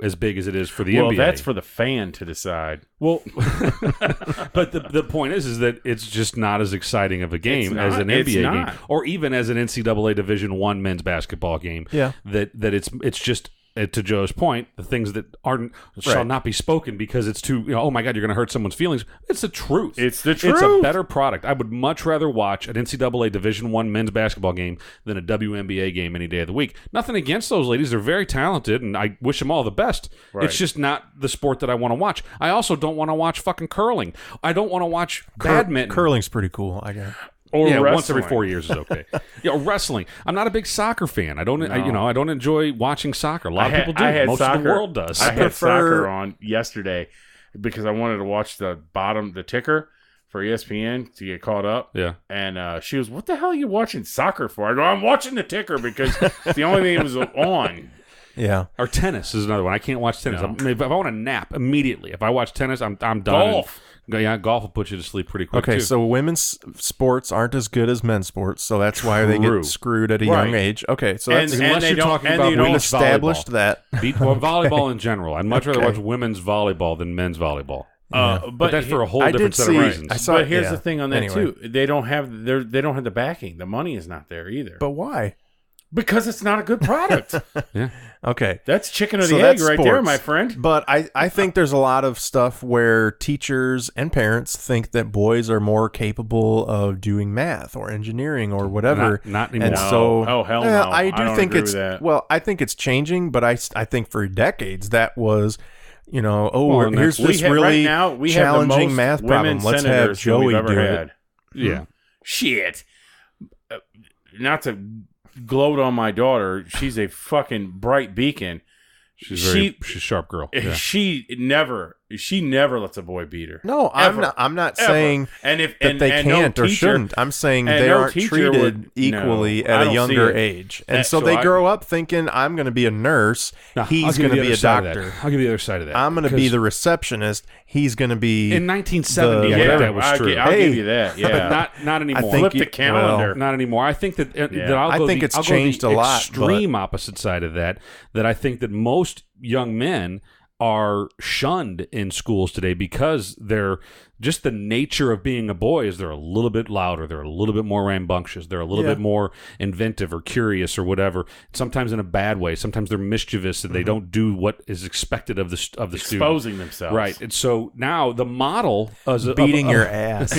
Speaker 2: as big as it is for the NBA?
Speaker 3: Well, that's for the fan to decide.
Speaker 2: Well, but the point is that it's just not as exciting of a game as an NBA game, or even as an NCAA Division I men's basketball game.
Speaker 1: Yeah,
Speaker 2: that it's just. To Joe's point, the things that shall not be spoken because it's too, oh my God, you're going to hurt someone's feelings. It's the truth.
Speaker 3: It's the truth.
Speaker 2: It's a better product. I would much rather watch an NCAA Division I men's basketball game than a WNBA game any day of the week. Nothing against those ladies. They're very talented, and I wish them all the best. Right. It's just not the sport that I want to watch. I also don't want to watch fucking curling. I don't want to watch badminton.
Speaker 1: Curling's pretty cool, I guess.
Speaker 3: Or
Speaker 2: once every
Speaker 3: wrestling.
Speaker 2: 4 years is okay. Wrestling. I'm not a big soccer fan. I don't enjoy watching soccer. A lot of people do. Most of the world does.
Speaker 3: I had soccer on yesterday because I wanted to watch the ticker for ESPN to get caught up.
Speaker 2: Yeah.
Speaker 3: And she was, "What the hell are you watching soccer for?" I go, "I'm watching the ticker because it's the only thing that was on."
Speaker 1: Yeah.
Speaker 2: Or tennis is another one. I can't watch tennis.
Speaker 3: No.
Speaker 2: If I want to nap immediately, if I watch tennis, I'm done.
Speaker 3: Golf.
Speaker 2: Yeah, golf will put you to sleep pretty quick.
Speaker 1: Okay,
Speaker 2: too.
Speaker 1: so women's sports aren't as good as men's sports, so that's why they
Speaker 2: True.
Speaker 1: get screwed at a
Speaker 3: Right.
Speaker 1: young age. Okay, so
Speaker 3: And-
Speaker 1: that's
Speaker 2: Unless
Speaker 3: they
Speaker 2: you're
Speaker 3: don't-
Speaker 2: talking
Speaker 3: and
Speaker 2: about
Speaker 3: you don't-
Speaker 2: women's
Speaker 1: established
Speaker 2: volleyball.
Speaker 1: that.
Speaker 2: Volleyball in general. I'd much rather
Speaker 1: Okay.
Speaker 2: watch women's volleyball than men's volleyball.
Speaker 3: But
Speaker 2: that's for a whole
Speaker 1: I
Speaker 2: different
Speaker 1: did
Speaker 2: set
Speaker 1: see-
Speaker 2: of reasons.
Speaker 1: I saw-
Speaker 3: But here's
Speaker 1: yeah.
Speaker 3: the thing on that
Speaker 1: Anyway.
Speaker 3: too. They don't have the backing. The money is not there either.
Speaker 1: But why?
Speaker 3: Because it's not a good product.
Speaker 2: Yeah.
Speaker 1: Okay.
Speaker 3: That's chicken or
Speaker 1: So
Speaker 3: the egg
Speaker 1: that's
Speaker 3: right there,
Speaker 1: sports.
Speaker 3: my friend.
Speaker 1: But I think there's a lot of stuff where teachers and parents think that boys are more capable of doing math or engineering or whatever.
Speaker 2: Not anymore.
Speaker 1: And so,
Speaker 3: Oh, hell no.
Speaker 1: I do
Speaker 3: I don't
Speaker 1: think
Speaker 3: agree
Speaker 1: it's
Speaker 3: with that.
Speaker 1: well. I think it's changing, but I think for decades that was,
Speaker 2: Well, and
Speaker 1: here's
Speaker 2: that's-
Speaker 1: this really
Speaker 3: right now, we
Speaker 1: challenging
Speaker 3: have the most
Speaker 1: math
Speaker 3: women
Speaker 1: problem. Let's have
Speaker 3: senators than we've
Speaker 1: Joey
Speaker 3: ever
Speaker 1: do
Speaker 3: had.
Speaker 1: it.
Speaker 2: Yeah.
Speaker 3: Shit. Not to gloat on my daughter, she's a fucking bright beacon.
Speaker 2: She's a sharp girl. Yeah.
Speaker 3: She never lets a boy beat her.
Speaker 1: No,
Speaker 3: Ever.
Speaker 1: I'm not
Speaker 3: Ever.
Speaker 1: saying
Speaker 3: And if
Speaker 1: that
Speaker 3: and,
Speaker 1: they
Speaker 3: and
Speaker 1: can't
Speaker 3: no
Speaker 1: or
Speaker 3: teacher,
Speaker 1: shouldn't. I'm saying
Speaker 3: and
Speaker 1: they
Speaker 3: no
Speaker 1: aren't
Speaker 3: teacher
Speaker 1: treated
Speaker 3: would-
Speaker 1: equally
Speaker 3: no, I
Speaker 1: at a
Speaker 3: don't
Speaker 1: younger
Speaker 3: see it.
Speaker 1: age. And
Speaker 3: So
Speaker 1: so they
Speaker 3: I-
Speaker 1: grow up thinking, I'm going to be a nurse.
Speaker 2: Now,
Speaker 1: He's
Speaker 2: I'll give
Speaker 1: going
Speaker 2: you
Speaker 1: to
Speaker 2: the
Speaker 1: be a
Speaker 2: other side of that.
Speaker 1: doctor.
Speaker 2: I'll give you the other side of that.
Speaker 1: I'm going to be the receptionist. He's going to be
Speaker 2: In 1970,
Speaker 1: the-
Speaker 2: I think
Speaker 3: Yeah,
Speaker 2: that was true.
Speaker 3: I'll
Speaker 1: Hey.
Speaker 3: give you that. Yeah.
Speaker 2: But not anymore.
Speaker 1: think
Speaker 3: Flip
Speaker 1: you-
Speaker 3: the calendar.
Speaker 2: Not anymore. I think that I'll
Speaker 1: I
Speaker 2: go
Speaker 1: think
Speaker 2: the,
Speaker 1: it's
Speaker 2: I'll go
Speaker 1: changed
Speaker 2: the
Speaker 1: a lot,
Speaker 2: extreme opposite side of that. That I think that most young men are shunned in schools today because they're just the nature of being a boy is they're a little bit louder, they're a little bit more rambunctious, they're a little bit more inventive or curious or whatever. Sometimes in a bad way. Sometimes they're mischievous and they don't do what is expected of the student.
Speaker 3: Exposing themselves.
Speaker 2: Right. And so now the model
Speaker 1: beating your ass.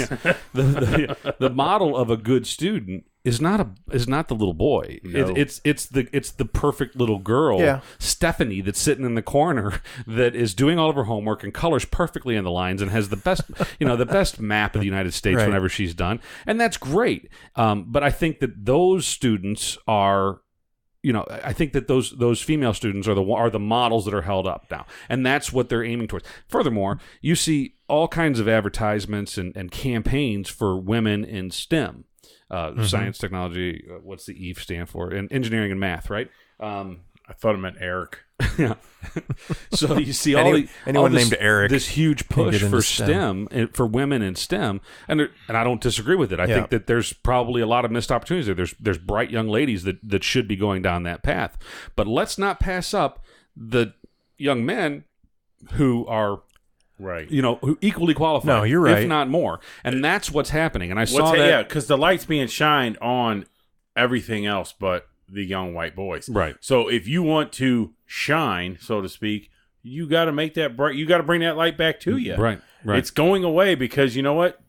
Speaker 2: the model of a good student is not the little boy.
Speaker 3: No.
Speaker 2: It's the perfect little girl,
Speaker 1: Yeah.
Speaker 2: Stephanie, that's sitting in the corner that is doing all of her homework and colors perfectly in the lines and has the best the best map of the United States
Speaker 1: Right.
Speaker 2: whenever she's done, and that's great. But I think that those students are. I think that those female students are the models that are held up now, and that's what they're aiming towards. Furthermore, you see all kinds of advertisements and campaigns for women in STEM, science, technology. What's the E stand for? And engineering and math, right?
Speaker 3: I thought it meant Eric.
Speaker 2: Yeah. So you see
Speaker 1: Anyone named Eric
Speaker 2: this huge
Speaker 1: can
Speaker 2: push
Speaker 1: get into
Speaker 2: for STEM and for women in STEM, and I don't disagree with it. I think that there's probably a lot of missed opportunities there. There's bright young ladies that should be going down that path, but let's not pass up the young men who are
Speaker 3: Right.
Speaker 2: who equally qualified.
Speaker 1: No, you're right.
Speaker 2: if not more, and that's what's happening. And I saw that.
Speaker 3: Yeah, because the light's being shined on everything else but the young white boys.
Speaker 2: Right.
Speaker 3: So if you want to shine, so to speak, you got to make that bright. You got to bring that light back to you.
Speaker 2: Right.
Speaker 3: It's going away because you know what?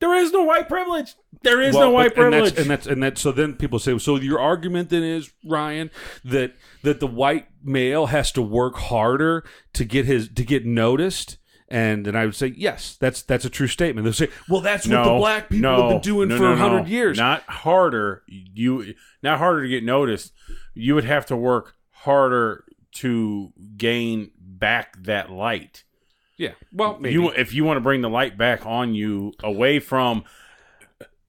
Speaker 3: There is no white privilege. There is no white privilege.
Speaker 2: And that's so then people say, so your argument then is, Ryan, that the white male has to work harder to get noticed. And then I would say, yes, that's a true statement. They'll say, well, that's what the black people have been doing for 100 years.
Speaker 3: Not harder. Not harder to get noticed. You would have to work harder to gain back that light.
Speaker 2: Yeah. Well, maybe.
Speaker 3: If you want to bring the light back on you away from,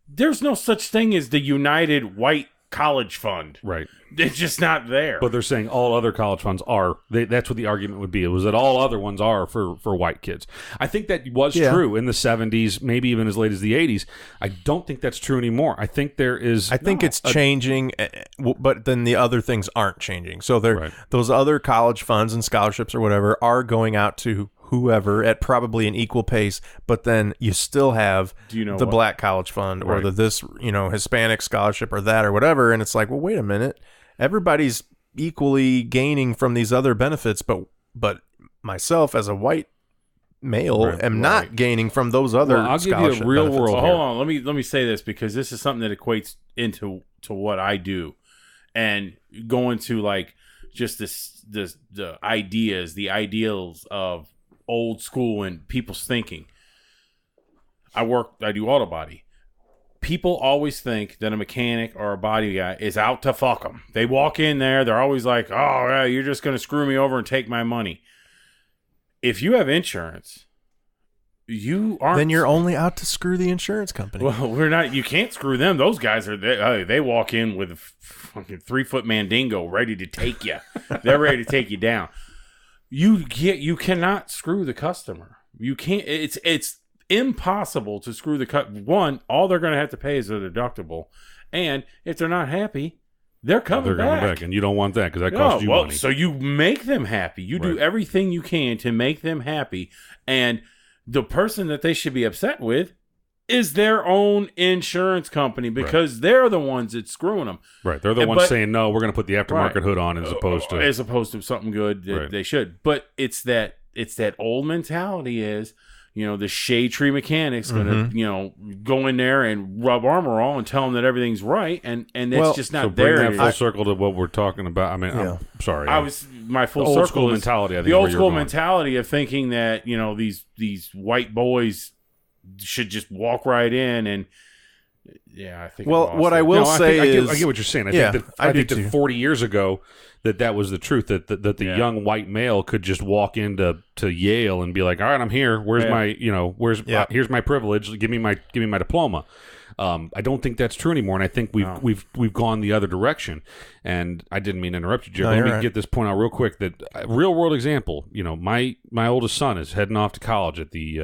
Speaker 3: there's no such thing as the United White College Fund.
Speaker 2: Right.
Speaker 3: It's just not there.
Speaker 2: But they're saying all other college funds are. That's what the argument would be. It was that all other ones are for white kids. I think that was true in the 70s, maybe even as late as the 80s. I don't think that's true anymore. I think there is.
Speaker 1: I think it's changing, but then the other things aren't changing. So
Speaker 2: Right.
Speaker 1: those other college funds and scholarships or whatever are going out to whoever at probably an equal pace, but then you still have the Black College Fund or this Hispanic scholarship or that or whatever, and it's like, well, wait a minute, everybody's equally gaining from these other benefits, but myself as a white male am not gaining from those other
Speaker 2: I'll give you a
Speaker 1: scholarship
Speaker 2: real
Speaker 1: benefits.
Speaker 2: world
Speaker 3: Well, hold on. Let me say this because this is something that equates into what I do, and going to like just the ideals of old school and people's thinking. I do auto body. people always think that a mechanic or a body guy is out to fuck them. They walk in there, they're always like, "Oh, yeah, you're just going to screw me over and take my money." If you have insurance, you aren't.
Speaker 1: Then you're only out to screw the insurance company.
Speaker 3: Well, we're not. You can't screw them. Those guys are. They walk in with a fucking 3-foot mandingo ready to take you. They're ready to take you down. You cannot screw the customer. You can't. It's impossible to screw the cut. One, all they're going to have to pay is a deductible, and if they're not happy, they're coming back.
Speaker 2: And you don't want that because that costs you money.
Speaker 3: So you make them happy. You do everything you can to make them happy, and the person that they should be upset with is their own insurance company because they're the ones that's screwing them.
Speaker 2: Right. They're the ones saying, no, we're going to put the aftermarket hood on as opposed to
Speaker 3: something good that they should. But it's that old mentality is, the shade tree mechanic's going to, go in there and rub armor all and tell them that everything's right. And it's just not there.
Speaker 2: Bring that full circle to what we're talking about. I mean, I'm sorry.
Speaker 3: My full
Speaker 2: old
Speaker 3: circle
Speaker 2: school mentality. I think
Speaker 3: the old school mentality of thinking that, these white boys should just walk right in and, I think.
Speaker 1: Well, what I will say is,
Speaker 2: I get what you're saying. I think that 40 years ago that was the truth. That the young white male could just walk into Yale and be like, "All right, I'm here. Where's my here's my privilege. Give me my diploma." I don't think that's true anymore, and I think we've gone the other direction. And I didn't mean to interrupt you, Jim. Let me get this point out real quick. That real world example. My oldest son is heading off to college at the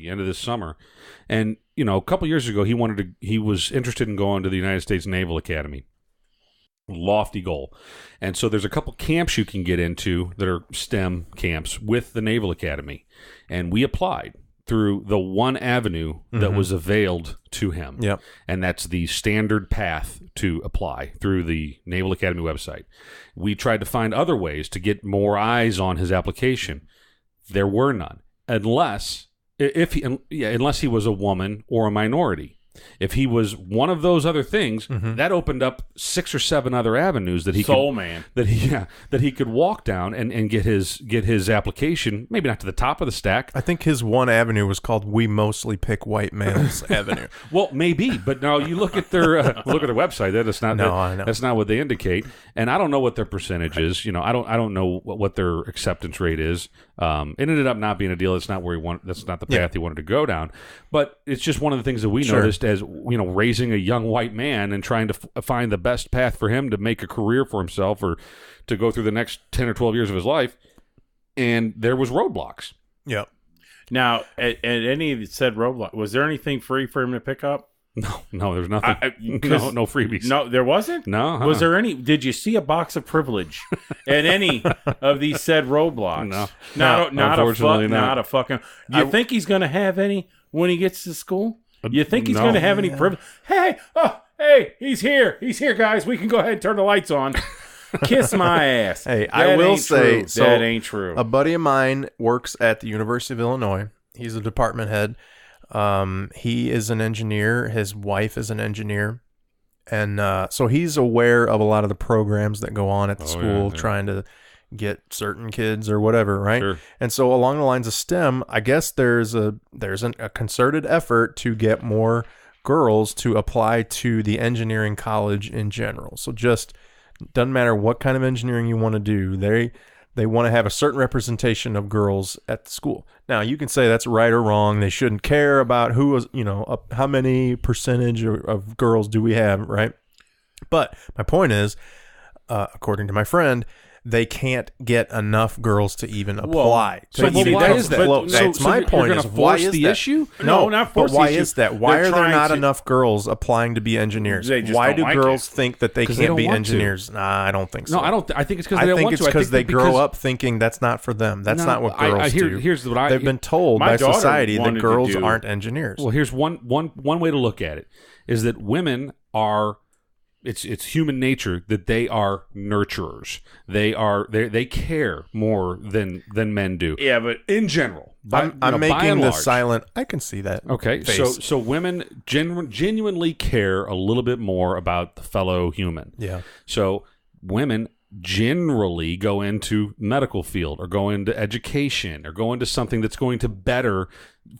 Speaker 2: end of this summer, and a couple years ago he was interested in going to the United States Naval Academy. Lofty goal. And so there's a couple camps you can get into that are STEM camps with the Naval Academy. And we applied through the one avenue that was availed to him.
Speaker 1: Yep.
Speaker 2: And that's the standard path to apply through the Naval Academy website. We tried to find other ways to get more eyes on his application. There were none. Unless he was a woman or a minority. If he was one of those other things, that opened up 6 or 7 other avenues that he could walk down and get his application, maybe not to the top of the stack.
Speaker 1: I think his one avenue was called "We Mostly Pick White Males" Avenue.
Speaker 2: Well, maybe, but now you look at their website. That's not what they indicate, and I don't know what their percentage is. I don't know what their acceptance rate is. It ended up not being a deal. That's not where he wanted. That's not the path he wanted to go down. But it's just one of the things that we noticed as raising a young white man and trying to find the best path for him to make a career for himself or to go through the next 10 or 12 years of his life. And there was roadblocks.
Speaker 1: Yep.
Speaker 3: Now, at any of the said roadblock, was there anything free for him to pick up?
Speaker 2: No, there's nothing. No freebies.
Speaker 3: No, there wasn't?
Speaker 2: No.
Speaker 3: Was there any? Did you see a box of privilege at any of these said roadblocks?
Speaker 2: No.
Speaker 3: Not a fucking. Do you think he's going to have any when he gets to school? You think he's going to have any privilege? Hey, he's here. He's here, guys. We can go ahead and turn the lights on. Kiss my ass.
Speaker 1: Hey, I will say,
Speaker 3: that ain't true.
Speaker 1: A buddy of mine works at the University of Illinois. He's a department head. He is an engineer. His wife is an engineer. And so he's aware of a lot of the programs that go on at the school, trying to get certain kids or whatever, right?
Speaker 2: Sure.
Speaker 1: And so along the lines of STEM, I guess there's a concerted effort to get more girls to apply to the engineering college in general. So just doesn't matter what kind of engineering you want to do, they want to have a certain representation of girls at the school. Now, you can say that's right or wrong. They shouldn't care about who was, how many percentage of girls do we have, right? But my point is, according to my friend, they can't get enough girls to even apply.
Speaker 2: Why is that?
Speaker 1: That's my point. Is why is
Speaker 2: the issue?
Speaker 1: No, not force. But why is that? Why are there not enough girls applying to be engineers? Why do girls think that they can't be engineers? Nah, I don't think so.
Speaker 2: No, I don't. I think it's because they don't want to. I think
Speaker 1: it's because they grow up thinking that's not for them. That's not what girls do. They've been told by society that girls aren't engineers.
Speaker 2: Well, here's one way to look at it: is that women are. It's human nature that they are nurturers. They care more than men do.
Speaker 3: Yeah, but
Speaker 2: in general,
Speaker 1: I'm making the silent. I can see that.
Speaker 2: Okay,
Speaker 1: face.
Speaker 2: so women genuinely care a little bit more about the fellow human.
Speaker 1: Yeah.
Speaker 2: So women generally go into medical field or go into education or go into something that's going to better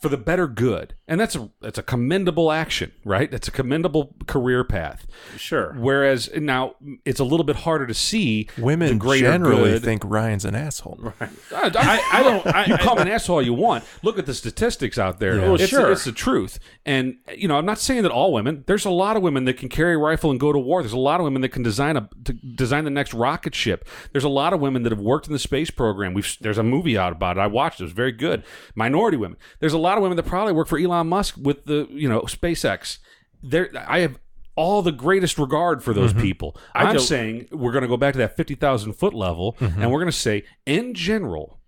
Speaker 2: for the better good, and that's a commendable action, right? That's a commendable career path.
Speaker 3: Sure.
Speaker 2: Whereas now it's a little bit harder to see
Speaker 1: women
Speaker 2: the greater
Speaker 1: generally
Speaker 2: good.
Speaker 1: think Ryan's an asshole.
Speaker 3: Right.
Speaker 2: I don't. You call me an asshole all you want. Look at the statistics out there.
Speaker 1: Yeah. Well,
Speaker 2: It's the truth. And I'm not saying that all women. There's a lot of women that can carry a rifle and go to war. There's a lot of women that can design the next rocket ship. There's a lot of women that have worked in the space program. There's a movie out about it. I watched it. It was very good. Minority women. There's a lot of women that probably work for Elon Musk with the SpaceX. I have all the greatest regard for those people. I'm saying we're going to go back to that 50,000 foot level, and we're going to say, in general,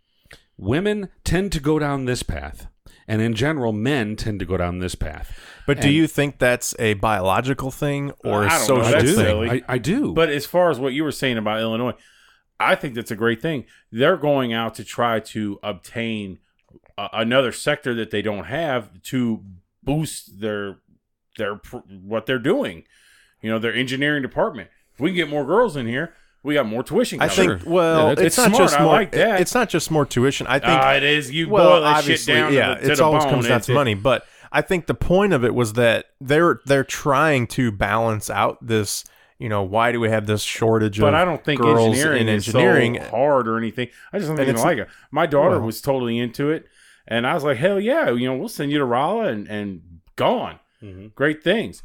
Speaker 2: women tend to go down this path, and in general, men tend to go down this path.
Speaker 1: But do you think that's a biological thing or a social
Speaker 3: That's
Speaker 1: thing?
Speaker 3: silly.
Speaker 2: I do.
Speaker 3: But as far as what you were saying about Illinois, I think that's a great thing. They're going out to try to obtain another sector that they don't have to boost their what they're doing. Their engineering department. If we can get more girls in here, we got more tuition.
Speaker 1: I think. Well,
Speaker 3: it's
Speaker 1: not
Speaker 3: smart.
Speaker 1: just
Speaker 3: I
Speaker 1: more.
Speaker 3: like that.
Speaker 1: It's not just more tuition. I think
Speaker 3: it is. You
Speaker 1: well,
Speaker 3: boil that shit
Speaker 1: obviously,
Speaker 3: down.
Speaker 1: yeah,
Speaker 3: to the
Speaker 1: it always
Speaker 3: bone.
Speaker 1: comes down to money. But I think the point of it was that they're trying to balance out this. Why do we have this shortage of
Speaker 3: But I don't think
Speaker 1: girls
Speaker 3: engineering
Speaker 1: in
Speaker 3: is
Speaker 1: engineering?
Speaker 3: so hard or anything. I just don't think I like it. My daughter was totally into it, and I was like, hell yeah, we'll send you to Rolla and gone. Great things.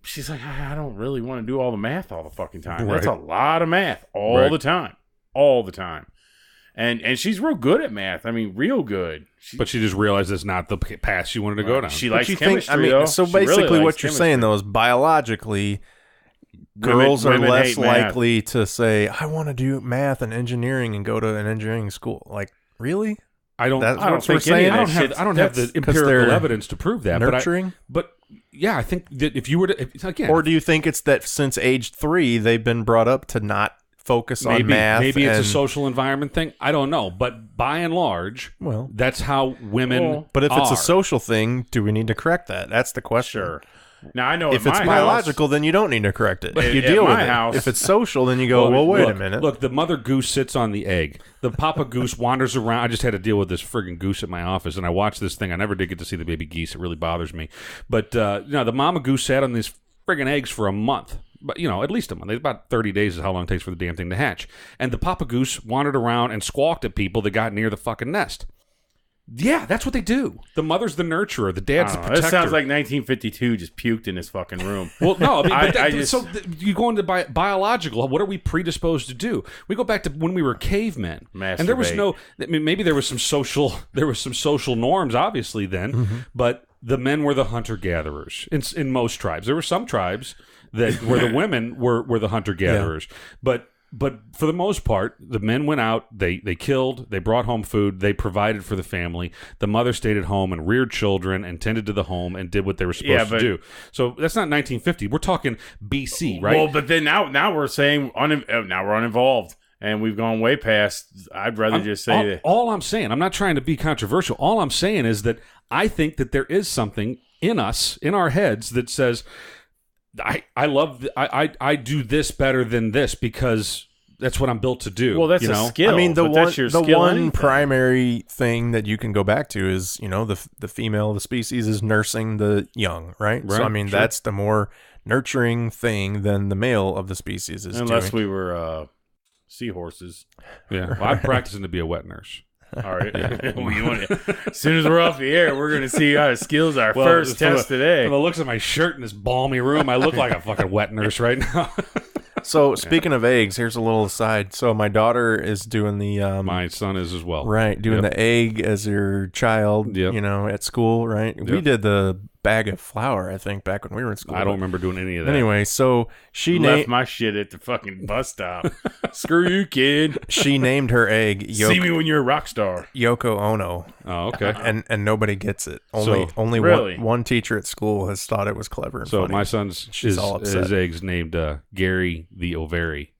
Speaker 3: She's like, I don't really want to do all the math all the fucking time. That's a lot of math all the time. All the time. And she's real good at math. I mean, real good.
Speaker 2: But she just realized it's not the path she wanted to go down.
Speaker 3: She likes
Speaker 1: you
Speaker 3: chemistry, though.
Speaker 1: So
Speaker 3: She
Speaker 1: basically
Speaker 3: really likes
Speaker 1: what you're saying, though, is biologically, girls are
Speaker 3: women
Speaker 1: less
Speaker 3: hate math.
Speaker 1: likely to say, I want to do math and engineering and go to an engineering school. Like, really?
Speaker 2: I don't
Speaker 1: That's
Speaker 3: I don't
Speaker 1: what we're
Speaker 3: think any
Speaker 1: saying?
Speaker 3: of that
Speaker 2: I don't have the
Speaker 1: 'cause
Speaker 2: empirical
Speaker 1: they're
Speaker 2: evidence to prove that.
Speaker 1: Nurturing?
Speaker 2: But yeah, I think that if you were to again,
Speaker 1: Or do you think it's that since age 3, they've been brought up to not focus on math?
Speaker 2: maybe it's a
Speaker 1: and-
Speaker 2: social environment thing. I don't know, but by and large,
Speaker 1: Well,
Speaker 2: that's how women.
Speaker 1: but if it's
Speaker 2: are.
Speaker 1: a social thing, do we need to correct that? That's the question.
Speaker 3: Sure. Now, I know
Speaker 1: If
Speaker 3: at
Speaker 1: it's
Speaker 3: my
Speaker 1: biological, then you don't need to correct it. You
Speaker 3: At
Speaker 1: deal with
Speaker 3: my
Speaker 1: it.
Speaker 3: house-
Speaker 1: If it's social, then you go, well, wait a
Speaker 2: look,
Speaker 1: minute.
Speaker 2: Look, the mother goose sits on the egg. The papa goose wanders around. I just had to deal with this friggin' goose at my office, and I watched this thing. I never did get to see the baby geese. It really bothers me. But the mama goose sat on these friggin' eggs for a month. But, at least a month. About 30 days is how long it takes for the damn thing to hatch. And the papa goose wandered around and squawked at people that got near the fucking nest. Yeah, that's what they do. The mother's the nurturer. The dad's the protector.
Speaker 3: This sounds like 1952 just puked in this fucking room.
Speaker 2: Well, no, I mean,
Speaker 3: I
Speaker 2: so you go into biological. What are we predisposed to do? We go back to when we were cavemen, and there was
Speaker 3: Masturbate.
Speaker 2: maybe there was some social norms, obviously then, but the men were the hunter gatherers in most tribes. There were some tribes that where the women were the hunter gatherers, But for the most part, the men went out, they killed, they brought home food, they provided for the family. The mother stayed at home and reared children and tended to the home and did what they were supposed to do. So that's not 1950. We're talking BC, right?
Speaker 3: Well, but then now we're saying now we're uninvolved. And we've gone way past. I'd rather just say that.
Speaker 2: All I'm saying, I'm not trying to be controversial. All I'm saying is that I think that there is something in us, in our heads, that says, I do this better than this because that's what I'm built to do.
Speaker 3: Well, that's a skill.
Speaker 1: I mean, the
Speaker 3: skill
Speaker 1: one
Speaker 3: anything.
Speaker 1: primary thing that you can go back to is, the female of the species is nursing the young, right? So, I mean, that's the more nurturing thing than the male of the species is
Speaker 3: Unless
Speaker 1: doing.
Speaker 3: we were seahorses.
Speaker 2: Yeah, well, I'm practicing to be a wet nurse.
Speaker 3: All right. As soon as we're off the air, we're going to see our skills. Our first test today.
Speaker 2: From the looks of my shirt in this balmy room, I look like a fucking wet nurse right now.
Speaker 1: So speaking of eggs, here's a little aside. So my daughter is doing the
Speaker 2: my son is as well.
Speaker 1: right, doing the egg as your child, at school, right? We did the bag of flour, I think, back when we were in school.
Speaker 2: I don't remember doing any of that.
Speaker 1: Anyway, so she
Speaker 3: left my shit at the fucking bus stop. Screw you, kid.
Speaker 1: She named her egg
Speaker 3: See me when you're a rock star.
Speaker 1: Yoko Ono.
Speaker 2: Oh, okay.
Speaker 1: And nobody gets it. Only
Speaker 3: really?
Speaker 1: one teacher at school has thought it was clever and
Speaker 2: So
Speaker 1: funny.
Speaker 2: my son's
Speaker 1: She's all upset.
Speaker 2: his egg's named Gary the Ovary.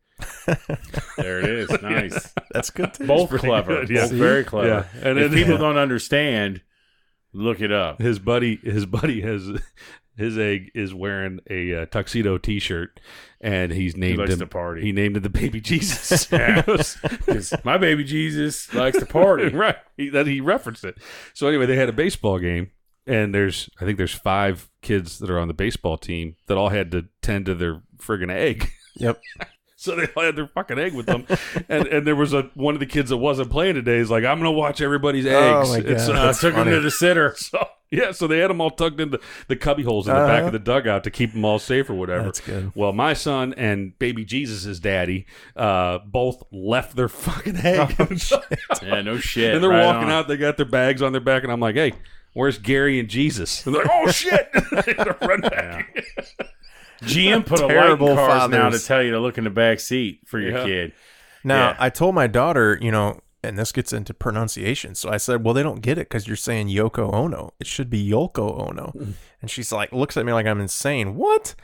Speaker 3: There it is. Nice.
Speaker 1: That's good too.
Speaker 3: Both clever.
Speaker 2: good, yeah.
Speaker 3: Both very clever.
Speaker 2: Yeah. And
Speaker 3: if
Speaker 2: then-
Speaker 3: people don't understand, look it up.
Speaker 2: His buddy has his egg is wearing a tuxedo T-shirt, and he's named
Speaker 3: likes
Speaker 2: him.
Speaker 3: to party.
Speaker 2: He named it the baby Jesus.
Speaker 3: Yeah. 'Cause my baby Jesus likes to party.
Speaker 2: Right. He referenced it. So anyway, they had a baseball game, and I think there's 5 kids that are on the baseball team that all had to tend to their friggin' egg.
Speaker 1: Yep.
Speaker 2: So they all had their fucking egg with them, and there was one of the kids that wasn't playing today. Is like, I'm gonna watch everybody's eggs.
Speaker 1: Oh my
Speaker 2: And
Speaker 1: God.
Speaker 2: so,
Speaker 3: Took him to the sitter.
Speaker 2: so they had them all tucked into the cubby holes in the back of the dugout to keep them all safe or whatever.
Speaker 1: That's good.
Speaker 2: Well, my son and baby Jesus' daddy both left their fucking egg.
Speaker 3: Yeah, no shit.
Speaker 2: And they're
Speaker 3: right
Speaker 2: walking
Speaker 3: on.
Speaker 2: out. They got their bags on their back, and I'm like, hey, where's Gary and Jesus? And they're like, oh shit! They run back.
Speaker 3: GM put a light in
Speaker 1: Terrible
Speaker 3: cars now to
Speaker 1: fathers.
Speaker 3: tell you to look in the back seat for your kid.
Speaker 1: Now,
Speaker 3: Yeah.
Speaker 1: I told my daughter, and this gets into pronunciation. So I said, well, they don't get it because you're saying Yoko Ono. It should be Yoko Ono. And she's like, looks at me like I'm insane. What?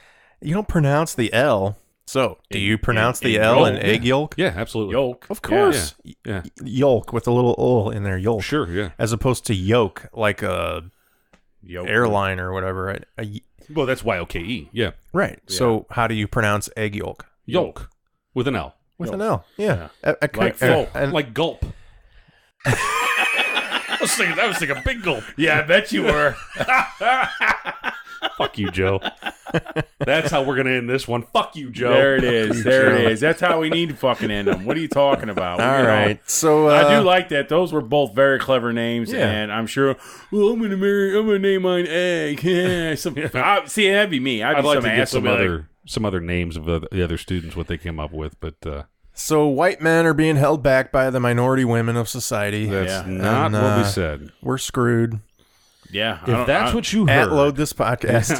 Speaker 1: You don't pronounce the L. So do you pronounce the L in egg yolk?
Speaker 2: Yeah, absolutely.
Speaker 3: Yolk.
Speaker 1: Of course.
Speaker 2: Yeah.
Speaker 1: Yolk with a little O in there, yolk.
Speaker 2: Sure, yeah.
Speaker 1: As opposed to yoke, like a
Speaker 3: Yolk.
Speaker 1: airline or whatever. Right?
Speaker 2: Well, that's YOKE. Yeah.
Speaker 1: Right. So how do you pronounce egg yolk?
Speaker 2: Yolk. With an L.
Speaker 1: With an L. Yeah.
Speaker 3: Like folk.
Speaker 2: Like gulp. I was thinking big gulp.
Speaker 3: Yeah, I bet you were.
Speaker 2: Fuck you, Joe. That's how we're going to end this one. Fuck you, Joe.
Speaker 3: There it is. There it is. That's how we need to fucking end them. What are you talking about?
Speaker 1: All right. So
Speaker 3: I do like that. Those were both very clever names,
Speaker 1: Yeah.
Speaker 3: and I'm sure. Well, I'm gonna name mine Egg. Yeah. See, that'd be me.
Speaker 2: I'd like to
Speaker 3: some
Speaker 2: get
Speaker 3: ass
Speaker 2: some other names of the other students, what they came up with, but
Speaker 1: So white men are being held back by the minority women of society.
Speaker 2: that's
Speaker 3: Yeah.
Speaker 2: not
Speaker 1: And,
Speaker 2: what we said.
Speaker 1: We're screwed.
Speaker 3: Yeah.
Speaker 2: If that's what you
Speaker 1: At
Speaker 2: heard.
Speaker 1: load this podcast.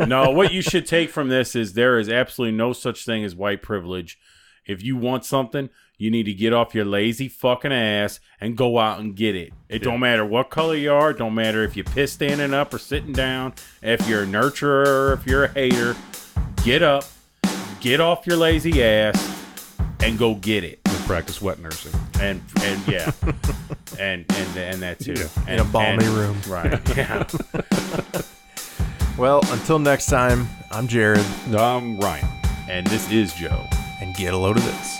Speaker 3: No, what you should take from this is there is absolutely no such thing as white privilege. If you want something, you need to get off your lazy fucking ass and go out and get it. It don't matter what color you are. It don't matter if you piss standing up or sitting down. If you're a nurturer or if you're a hater, get up, get off your lazy ass, and go get it.
Speaker 2: Practice wet nursing.
Speaker 3: And yeah, and that too.
Speaker 1: Yeah. In a balmy room.
Speaker 3: Right. Yeah.
Speaker 1: Well, until next time, I'm Jared,
Speaker 2: I'm Ryan.
Speaker 3: And this is Joe.
Speaker 1: and get a load of this.